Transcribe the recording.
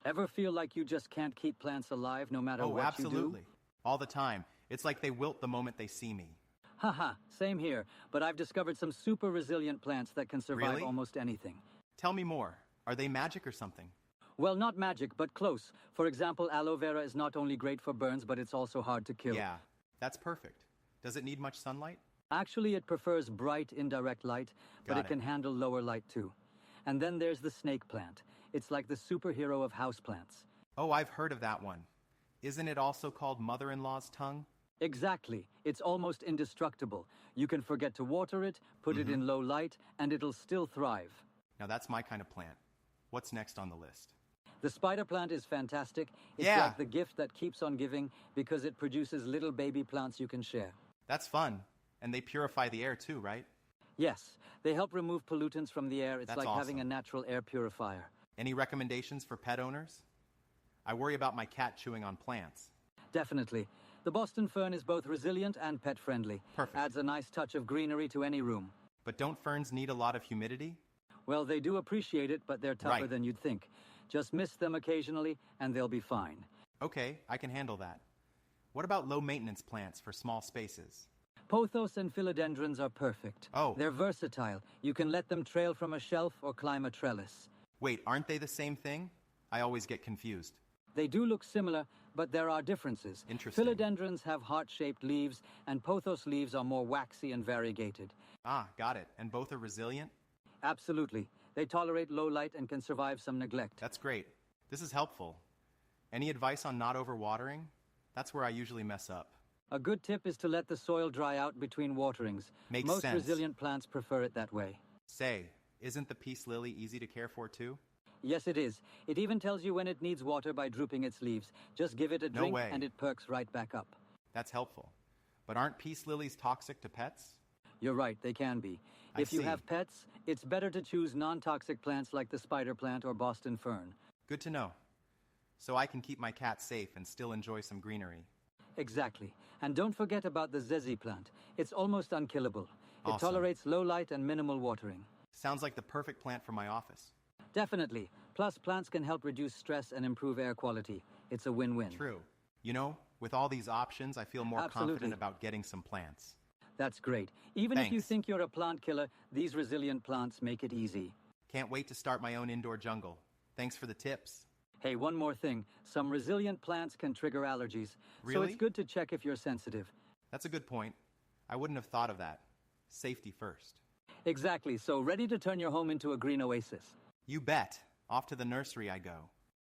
Ever feel like you just can't keep plants alive no matter Oh, what absolutely. you do? All the time. It's like they wilt the moment they see me. Haha, same here, but I've discovered some super resilient plants that can survive Really? almost anything. Tell me more. Are they magic or something? Well, not magic, but close. For example, aloe vera is not only great for burns, but it's also hard to kill. Yeah, that's perfect. Does it need much sunlight? Actually, it prefers bright, indirect light, but Got it can handle lower light too. And then there's the snake plant. It's like the superhero of houseplants. Oh, I've heard of that one. Isn't it also called mother-in-law's tongue? Exactly. It's almost indestructible. You can forget to water it, put it in low light, and it'll still thrive. Now that's my kind of plant. What's next on the list? The spider plant is fantastic. It's Yeah. like the gift that keeps on giving because it produces little baby plants you can share. That's fun. And they purify the air too, right? Yes, they help remove pollutants from the air. It's That's like having a awesome. natural air purifier. Any recommendations for pet owners? I worry about my cat chewing on plants. Definitely. The Boston fern is both resilient and pet-friendly. Perfect. Adds a nice touch of greenery to any room. But don't ferns need a lot of humidity? Well, they do appreciate it, but they're tougher Right. than you'd think. Just mist them occasionally, and they'll be fine. Okay, I can handle that. What about low-maintenance plants for small spaces? Pothos and philodendrons are perfect. Oh. They're versatile. You can let them trail from a shelf or climb a trellis. Wait, aren't they the same thing? I always get confused. They do look similar, but there are differences. Interesting. Philodendrons have heart-shaped leaves, and pothos leaves are more waxy and variegated. Ah, got it. And both are resilient? Absolutely. They tolerate low light and can survive some neglect. That's great. This is helpful. Any advice on not overwatering? That's where I usually mess up. A good tip is to let the soil dry out between waterings. Makes Most sense. resilient plants prefer it that way. Say, isn't the peace lily easy to care for too? Yes, it is. It even tells you when it needs water by drooping its leaves. Just give it a No drink way. and it perks right back up. That's helpful. But aren't peace lilies toxic to pets? You're right, they can be. I If you see. have pets, it's better to choose non-toxic plants like the spider plant or Boston fern. Good to know. So I can keep my cat safe and still enjoy some greenery. Exactly. And don't forget about the zezi plant. It's almost unkillable. It Awesome. tolerates low light and minimal watering. Sounds like the perfect plant for my office. Definitely. Plus, plants can help reduce stress and improve air quality. It's a win-win. True. You know, with all these options, I feel more Absolutely. confident about getting some plants. That's great. Even if you Thanks. think you're a plant killer, these resilient plants make it easy. Can't wait to start my own indoor jungle. Thanks for the tips. Hey, one more thing. Some resilient plants can trigger allergies. So Really? it's good to check if you're sensitive. That's a good point. I wouldn't have thought of that. Safety first. Exactly. So ready to turn your home into a green oasis. You bet. Off to the nursery I go.